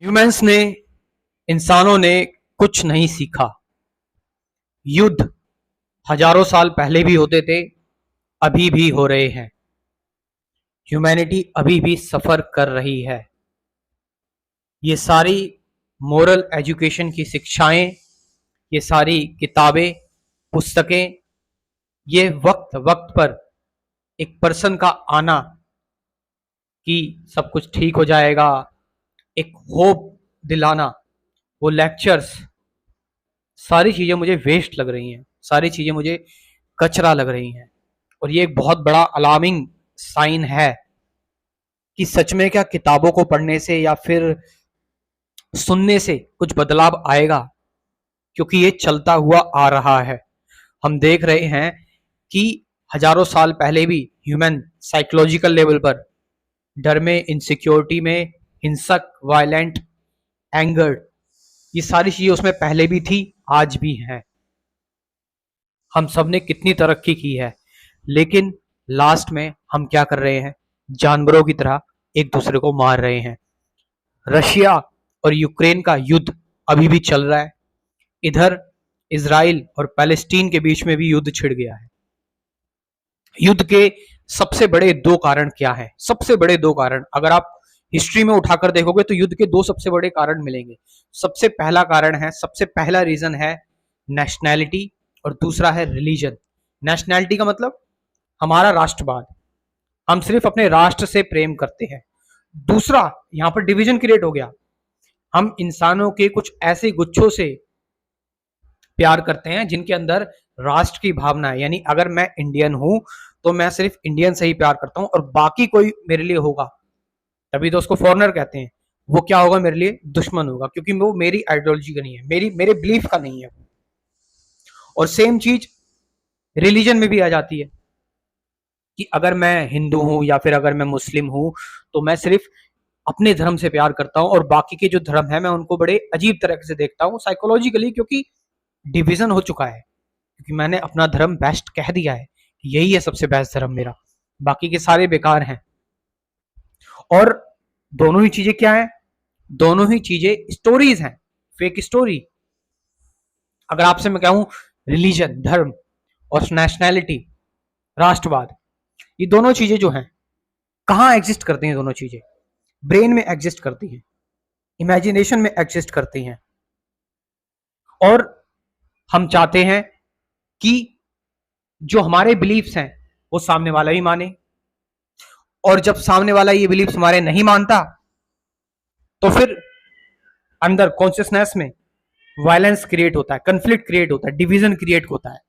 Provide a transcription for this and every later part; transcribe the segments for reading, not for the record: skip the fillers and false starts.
Humans ने इंसानों ने कुछ नहीं सीखा। युद्ध हजारों साल पहले भी होते थे, अभी भी हो रहे हैं। ह्यूमैनिटी अभी भी सफर कर रही है। ये सारी मोरल एजुकेशन की शिक्षाएं, ये सारी किताबें, पुस्तकें, ये वक्त वक्त पर एक पर्सन का आना कि सब कुछ ठीक हो जाएगा, एक होप दिलाना, वो लेक्चर्स, सारी चीजें मुझे वेस्ट लग रही हैं, सारी चीजें मुझे कचरा लग रही हैं। और ये एक बहुत बड़ा अलार्मिंग साइन है कि सच में क्या किताबों को पढ़ने से या फिर सुनने से कुछ बदलाव आएगा, क्योंकि ये चलता हुआ आ रहा है। हम देख रहे हैं कि हजारों साल पहले भी ह्यूमन साइकोलॉजिकल लेवल पर डर में, इनसिक्योरिटी में, हिंसक, वायलेंट, एंगर्ड, ये सारी चीजें उसमें पहले भी थी, आज भी हैं। हम सब ने कितनी तरक्की की है, लेकिन लास्ट में हम क्या कर रहे हैं? जानवरों की तरह एक दूसरे को मार रहे हैं। रशिया और यूक्रेन का युद्ध अभी भी चल रहा है। इधर इजराइल और पैलेस्टीन के बीच में भी युद्ध छिड़ गया है। युद्ध के सबसे बड़े दो कारण क्या है? सबसे बड़े दो कारण अगर आप हिस्ट्री में उठाकर देखोगे तो युद्ध के दो सबसे बड़े कारण मिलेंगे। सबसे पहला कारण है, सबसे पहला रीजन है नेशनैलिटी, और दूसरा है रिलीजन। नेशनैलिटी का मतलब हमारा राष्ट्रवाद, हम सिर्फ अपने राष्ट्र से प्रेम करते हैं। दूसरा, यहां पर डिवीजन क्रिएट हो गया, हम इंसानों के कुछ ऐसे गुच्छों से प्यार करते हैं जिनके अंदर राष्ट्र की भावना है। यानी अगर मैं इंडियन हूं तो मैं सिर्फ इंडियन से ही प्यार करता हूं, और बाकी कोई मेरे लिए होगा, तभी तो उसको फॉरेनर कहते हैं, वो क्या होगा? मेरे लिए दुश्मन होगा, क्योंकि वो मेरी आइडियोलॉजी का नहीं है, मेरे बिलीफ का नहीं है। और सेम चीज रिलीजन में भी आ जाती है कि अगर मैं हिंदू हूं या फिर अगर मैं मुस्लिम हूं तो मैं सिर्फ अपने धर्म से प्यार करता हूं, और बाकी के जो धर्म है मैं उनको बड़े अजीब तरह से देखता हूं साइकोलॉजिकली, क्योंकि डिवीजन हो चुका है, क्योंकि मैंने अपना धर्म बेस्ट कह दिया है, यही है सबसे बेस्ट धर्म मेरा, बाकी के सारे बेकार हैं। और दोनों ही चीजें क्या है? दोनों ही चीजें स्टोरीज हैं, फेक स्टोरी। अगर आपसे मैं कहूं रिलीजन, धर्म, और नेशनैलिटी, राष्ट्रवाद, ये दोनों चीजें जो हैं कहां एग्जिस्ट करती हैं? दोनों चीजें ब्रेन में एग्जिस्ट करती हैं, इमेजिनेशन में एग्जिस्ट करती हैं। और हम चाहते हैं कि जो हमारे बिलीफ्स हैं वो सामने वाला भी माने, और जब सामने वाला ये बिलीफ्स हमारे नहीं मानता तो फिर अंदर कॉन्शियसनेस में वायलेंस क्रिएट होता है, कंफ्लिक्ट क्रिएट होता है, डिवीजन क्रिएट होता है।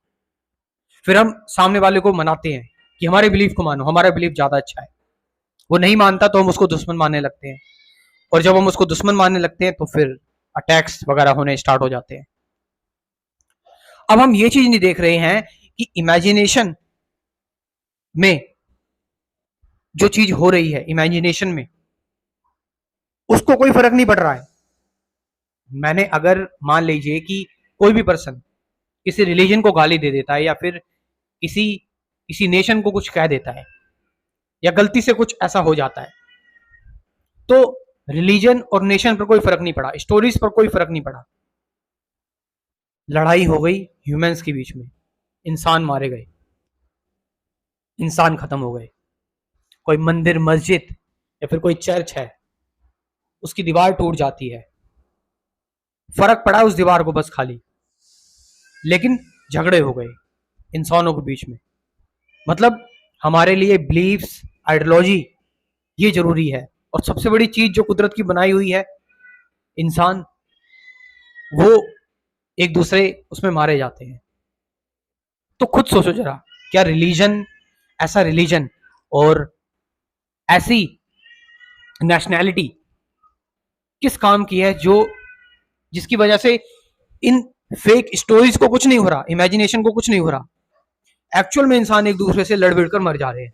फिर हम सामने वाले को मनाते हैं कि हमारे बिलीफ को मानो, हमारा बिलीफ ज्यादा अच्छा है। वो नहीं मानता तो हम उसको दुश्मन मानने लगते हैं, और जब हम उसको दुश्मन मानने लगते हैं तो फिर अटैक्स वगैरह होने स्टार्ट हो जाते हैं। अब हम ये चीज नहीं देख रहे हैं कि इमेजिनेशन में जो चीज हो रही है, इमेजिनेशन में उसको कोई फर्क नहीं पड़ रहा है। मैंने अगर मान लीजिए कि कोई भी पर्सन किसी रिलीजन को गाली दे देता है, या फिर किसी किसी नेशन को कुछ कह देता है, या गलती से कुछ ऐसा हो जाता है, तो रिलीजन और नेशन पर कोई फर्क नहीं पड़ा, स्टोरीज पर कोई फर्क नहीं पड़ा। लड़ाई हो गई ह्यूमंस के बीच में, इंसान मारे गए, इंसान खत्म हो गए। कोई मंदिर, मस्जिद या फिर कोई चर्च है, उसकी दीवार टूट जाती है, फर्क पड़ा उस दीवार को बस खाली, लेकिन झगड़े हो गए इंसानों के बीच में। मतलब हमारे लिए बिलीफ्स, आइडियोलॉजी, ये जरूरी है। और सबसे बड़ी चीज जो कुदरत की बनाई हुई है, इंसान, वो एक दूसरे उसमें मारे जाते हैं। तो खुद सोचो जरा, क्या रिलीजन, ऐसा रिलीजन और ऐसी नेशनैलिटी किस काम की है जो जिसकी वजह से इन फेक स्टोरीज को कुछ नहीं हो रहा, इमेजिनेशन को कुछ नहीं हो रहा, एक्चुअल में इंसान एक दूसरे से लड़ भिड़ कर मर जा रहे हैं।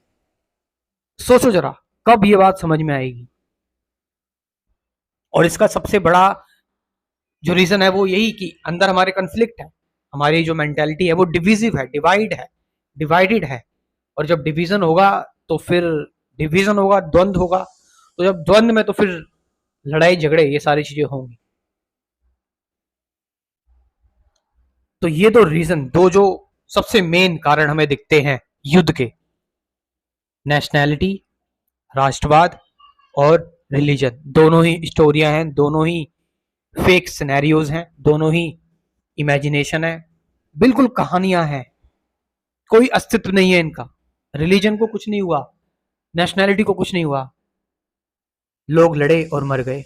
सोचो जरा, कब ये बात समझ में आएगी? और इसका सबसे बड़ा जो रीजन है वो यही कि अंदर हमारे कन्फ्लिक्ट है, हमारी जो मेंटेलिटी है वो डिविजिव है, डिवाइडेड है। और जब डिवीजन होगा तो फिर डिवीजन होगा, द्वंद्व होगा, तो जब द्वंद्व में तो फिर लड़ाई झगड़े ये सारी चीजें होंगी। तो ये दो रीजन, दो जो सबसे मेन कारण हमें दिखते हैं युद्ध के, नेशनैलिटी, राष्ट्रवाद और रिलीजन, दोनों ही स्टोरियां हैं, दोनों ही फेक सिनेरियोज हैं, दोनों ही इमेजिनेशन है, बिल्कुल कहानियां हैं, कोई अस्तित्व नहीं है इनका। रिलीजन को कुछ नहीं हुआ, नेशनैलिटी को कुछ नहीं हुआ, लोग लड़े और मर गए।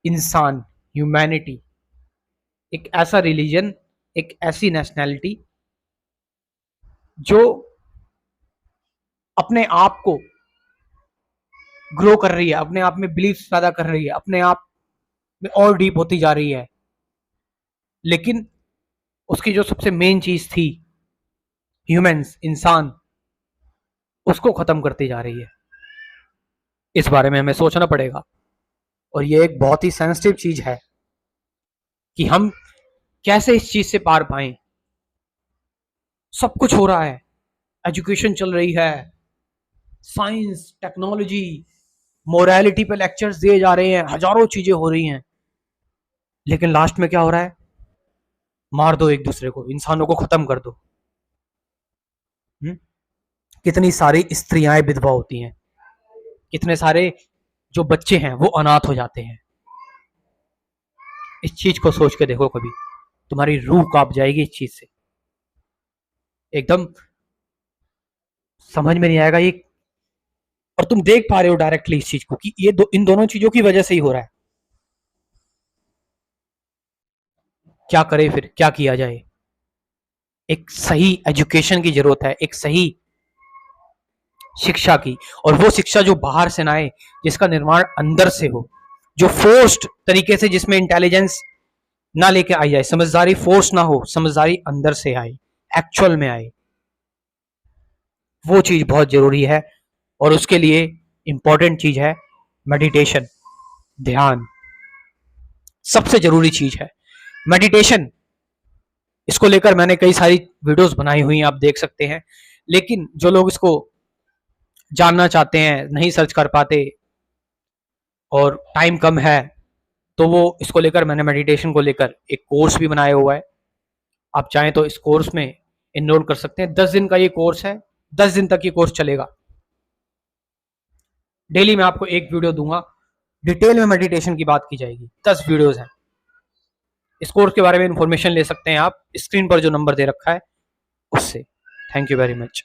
इंसान, ह्यूमैनिटी, एक ऐसा रिलीजन, एक ऐसी नेशनैलिटी जो अपने आप को ग्रो कर रही है, अपने आप में बिलीफ पैदा कर रही है, अपने आप में और डीप होती जा रही है, लेकिन उसकी जो सबसे मेन चीज थी, ह्यूमंस, इंसान, उसको खत्म करती जा रही है। इस बारे में हमें सोचना पड़ेगा, और ये एक बहुत ही सेंसिटिव चीज है कि हम कैसे इस चीज से पार पाएं। सब कुछ हो रहा है, एजुकेशन चल रही है, साइंस, टेक्नोलॉजी, मोरालिटी पे लेक्चर्स दिए जा रहे हैं, हजारों चीजें हो रही हैं, लेकिन लास्ट में क्या हो रहा है? मार दो एक दूसरे को, इंसानों को खत्म कर दो। कितनी सारी स्त्रियां विधवा होती हैं, कितने सारे जो बच्चे हैं वो अनाथ हो जाते हैं। इस चीज को सोच के देखो, कभी तुम्हारी रूह कांप जाएगी इस चीज से, एकदम समझ में नहीं आएगा ये। और तुम देख पा रहे हो डायरेक्टली इस चीज को कि ये इन दोनों चीजों की वजह से ही हो रहा है। क्या करे फिर, क्या किया जाए? एक सही एजुकेशन की जरूरत है, एक सही शिक्षा की, और वो शिक्षा जो बाहर से ना आए, जिसका निर्माण अंदर से हो, जो फोर्स्ड तरीके से, जिसमें इंटेलिजेंस ना लेके आई जाए, समझदारी फोर्स ना हो, समझदारी अंदर से आए, एक्चुअल में आए, वो चीज बहुत जरूरी है। और उसके लिए इंपॉर्टेंट चीज है मेडिटेशन, ध्यान, सबसे जरूरी चीज है मेडिटेशन। इसको लेकर मैंने कई सारी वीडियोस बनाई हुई हैं, आप देख सकते हैं, लेकिन जो लोग इसको जानना चाहते हैं, नहीं सर्च कर पाते और टाइम कम है, तो वो इसको लेकर, मैंने मेडिटेशन को लेकर एक कोर्स भी बनाया हुआ है। आप चाहें तो इस कोर्स में इनरोल कर सकते हैं। 10 दिन का ये कोर्स है, 10 दिन तक ये कोर्स चलेगा। डेली मैं आपको एक वीडियो दूंगा, डिटेल में मेडिटेशन की बात की जाएगी, 10 वीडियोस हैं। इस कोर्स के बारे में इंफॉर्मेशन ले सकते हैं आप स्क्रीन पर जो नंबर दे रखा है उससे। Thank you very much.